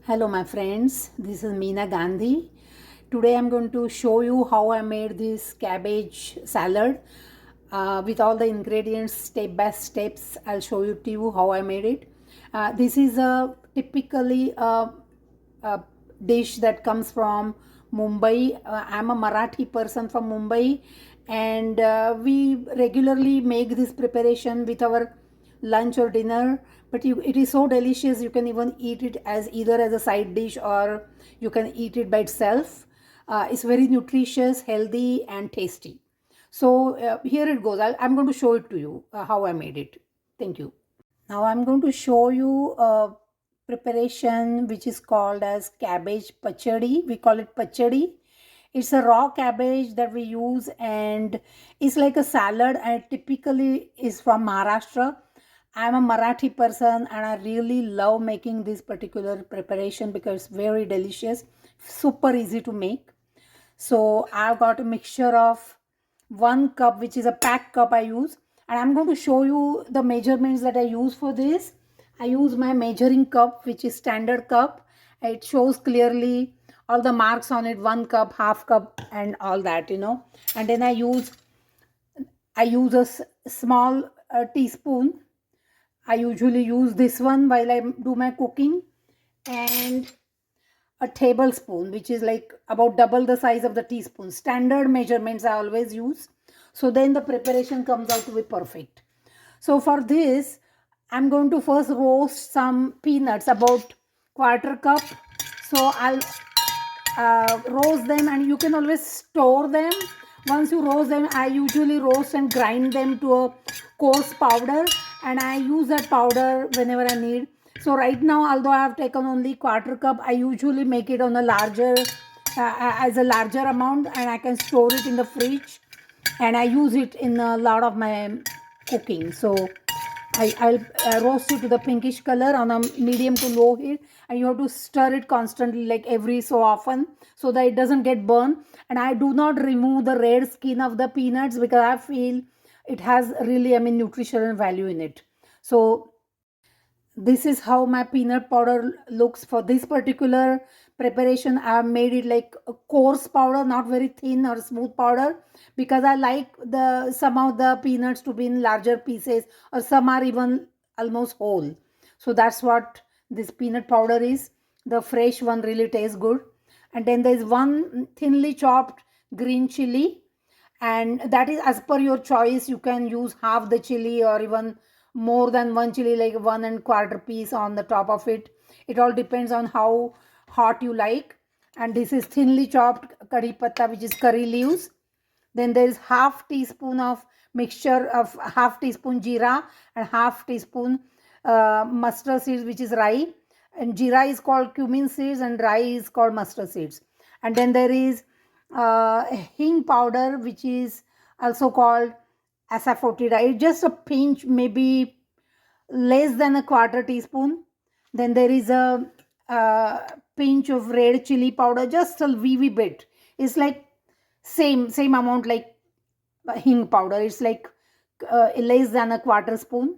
Hello my friends, this is Meena Gandhi. Today I'm going to show you how I made this cabbage salad with all the ingredients step by steps. I'll show you to you how I made it. This is a typically a dish that comes from Mumbai. I'm a Marathi person from Mumbai, and we regularly make this preparation with our lunch or dinner. But it is so delicious, you can even eat it as either as a side dish or you can eat it by itself. It's very nutritious, healthy, and tasty. So here it goes. I'm going to show it to you how I made it. Thank you. Now I'm going to show you a preparation which is called as cabbage pachadi. We call it pachadi. It's a raw cabbage that we use, and it's like a salad, and typically is from Maharashtra. I'm a Marathi person and I really love making this particular preparation because it's very delicious, super easy to make. So I've got a mixture of 1 cup, which is a pack cup I use, and I'm going to show you the measurements that I use for this. I use my measuring cup, which is standard cup. It shows clearly all the marks on it, 1 cup, half cup, and all that, and then I use a small teaspoon. I usually use this one while I do my cooking, and a tablespoon, which is like about double the size of the teaspoon. Standard measurements I always use. So then the preparation comes out to be perfect. So for this, I'm going to first roast some peanuts, about quarter cup. So I'll roast them, and you can always store them. Once you roast them, I usually roast and grind them to a coarse powder, and I use that powder whenever I need. So right now, although I have taken only quarter cup, I usually make it on a larger as a larger amount, and I can store it in the fridge, and I use it in a lot of my cooking. So I'll roast it to the pinkish color on a medium to low heat, and you have to stir it constantly, like every so often, so that it doesn't get burned. And I do not remove the red skin of the peanuts because I feel it has really, nutritional value in it. So this is how my peanut powder looks for this particular preparation. I have made it like a coarse powder, not very thin or smooth powder, because I like the some of the peanuts to be in larger pieces, or some are even almost whole. So that's what this peanut powder is. The fresh one really tastes good. And then there is one thinly chopped green chili, and that is as per your choice. You can use half the chili or even more than one chili, like 1 1/4 piece on the top of it. It all depends on how hot you like. And this is thinly chopped curry patta, which is curry leaves. Then there is half teaspoon of mixture of half teaspoon jeera, and half teaspoon mustard seeds, which is rye. And jeera is called cumin seeds and rye is called mustard seeds. And then there is hing powder, which is also called asafoetida. It's just a pinch, maybe less than a quarter teaspoon. Then there is a pinch of red chili powder, just a wee bit. It's like same amount like hing powder. It's like less than a quarter spoon.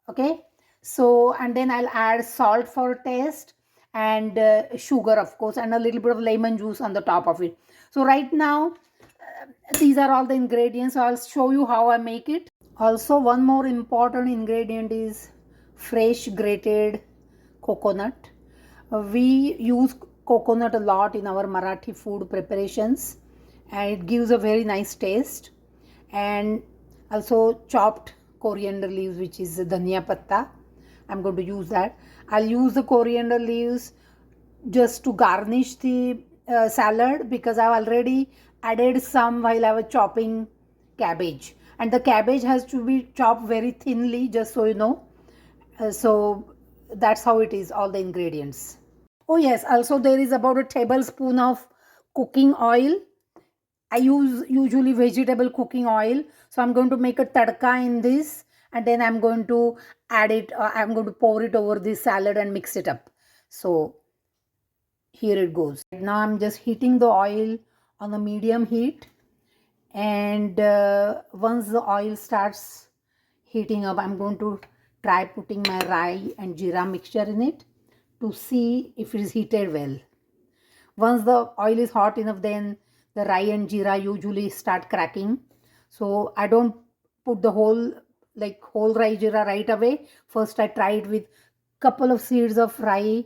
Okay. So, and then I'll add salt for taste, and sugar, of course, and a little bit of lemon juice on the top of it. So right now, these are all the ingredients. So I'll show you how I make it. Also, one more important ingredient is fresh grated coconut. We use coconut a lot in our Marathi food preparations, and it gives a very nice taste. And also chopped coriander leaves, which is dhania patta. I'm going to use that. I'll use the coriander leaves just to garnish the salad, because I've already added some while I was chopping cabbage, and the cabbage has to be chopped very thinly, just so you know. So that's how it is, all the ingredients. Oh yes, also there is about a tablespoon of cooking oil. I use usually vegetable cooking oil. So I'm going to make a tadka in this, and then I'm going to add it, I'm going to pour it over this salad and mix it up. So here it goes. Now I'm just heating the oil on a medium heat, and once the oil starts heating up, I'm going to try putting my rye and jeera mixture in it to see if it is heated well. Once the oil is hot enough, then the rye and jeera usually start cracking. So I don't put the whole rye jeera right away. First I try it with couple of seeds of rye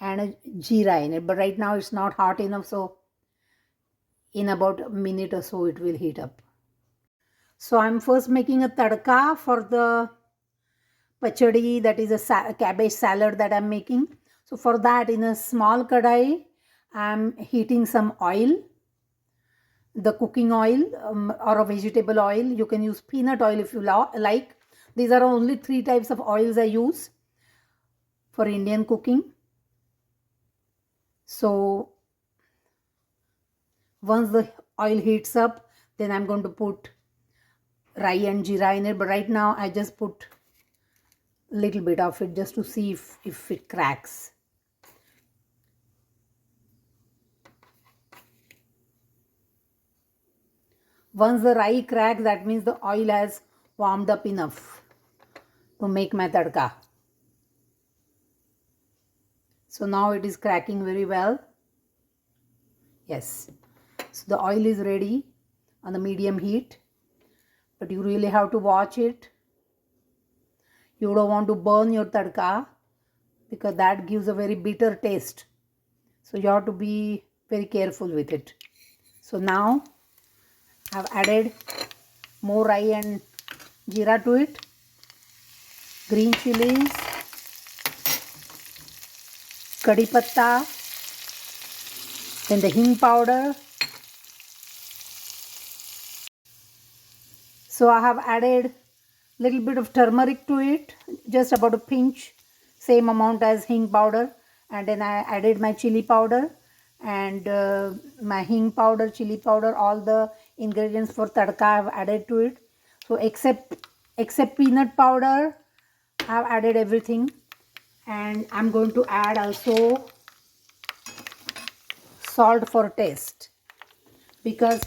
and a jeera in it. But right now it's not hot enough, so in about a minute or so it will heat up. So I'm first making a tadka for the pachadi, that is a cabbage salad that I'm making. So for that, in a small kadai, I'm heating some oil, the cooking oil, or a vegetable oil. You can use peanut oil if you like. These are only 3 types of oils I use for Indian cooking. So once the oil heats up, then I'm going to put rye and jeera in it. But right now I just put a little bit of it just to see if it cracks. Once the rye cracks, that means the oil has warmed up enough to make my tadka. So now it is cracking very well. Yes. So the oil is ready on the medium heat. But you really have to watch it. You don't want to burn your tadka because that gives a very bitter taste. So you have to be very careful with it. So now I've added more rye and jeera to it, green chilies, curry patta, then the hing powder. So I have added little bit of turmeric to it, just about a pinch, same amount as hing powder, and then I added my chili powder and my hing powder, chili powder, all the ingredients for tadka I have added to it. So except peanut powder, I have added everything, and I'm going to add also salt for taste because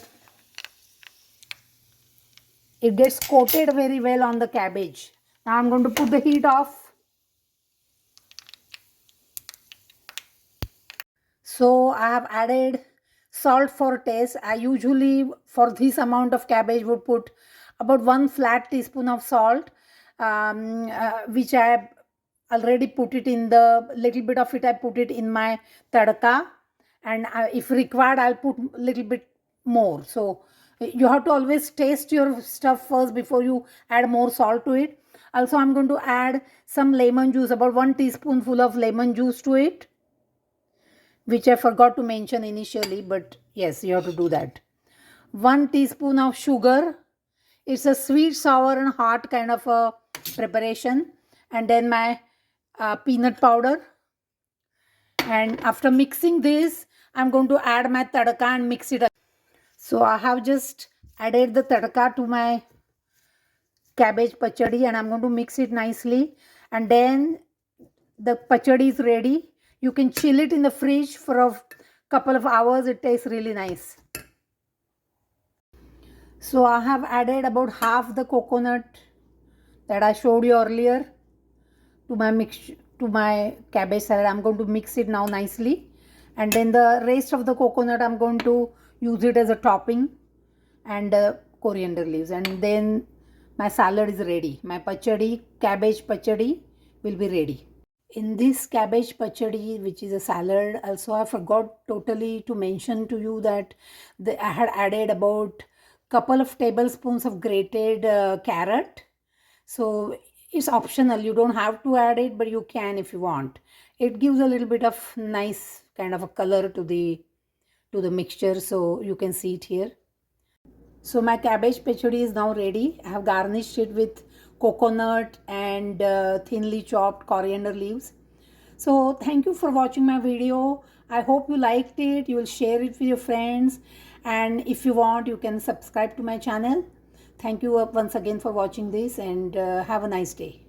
it gets coated very well on the cabbage. Now I'm going to put the heat off. So I have added salt for taste. I usually for this amount of cabbage would put about 1 flat teaspoon of salt, which I have already put it in the little bit of it. I put it in my tadka, and if required I'll put a little bit more. So you have to always taste your stuff first before you add more salt to it. Also I'm going to add some lemon juice, about 1 teaspoonful of lemon juice to it, which I forgot to mention initially, but yes, you have to do that. 1 teaspoon of sugar. It's a sweet, sour and hot kind of a preparation. And then my peanut powder. And after mixing this, I'm going to add my tadka and mix it up. So I have just added the tadka to my cabbage pachadi and I'm going to mix it nicely. And then the pachadi is ready. You can chill it in the fridge for a couple of hours. It tastes really nice. So I have added about half the coconut that I showed you earlier to my cabbage salad. I'm going to mix it now nicely, and then the rest of the coconut I'm going to use it as a topping, and coriander leaves, and then my salad is ready. My cabbage pachadi will be ready. In this cabbage pachadi, which is a salad, also I forgot totally to mention to you that I had added about couple of tablespoons of grated carrot. So it's optional. You don't have to add it, but you can if you want. It gives a little bit of nice kind of a color to the mixture. So you can see it here. So my cabbage pachadi is now ready. I have garnished it with coconut and thinly chopped coriander leaves. So thank you for watching my video. I hope you liked it. You will share it with your friends. And if you want, you can subscribe to my channel. Thank you once again for watching this, and have a nice day.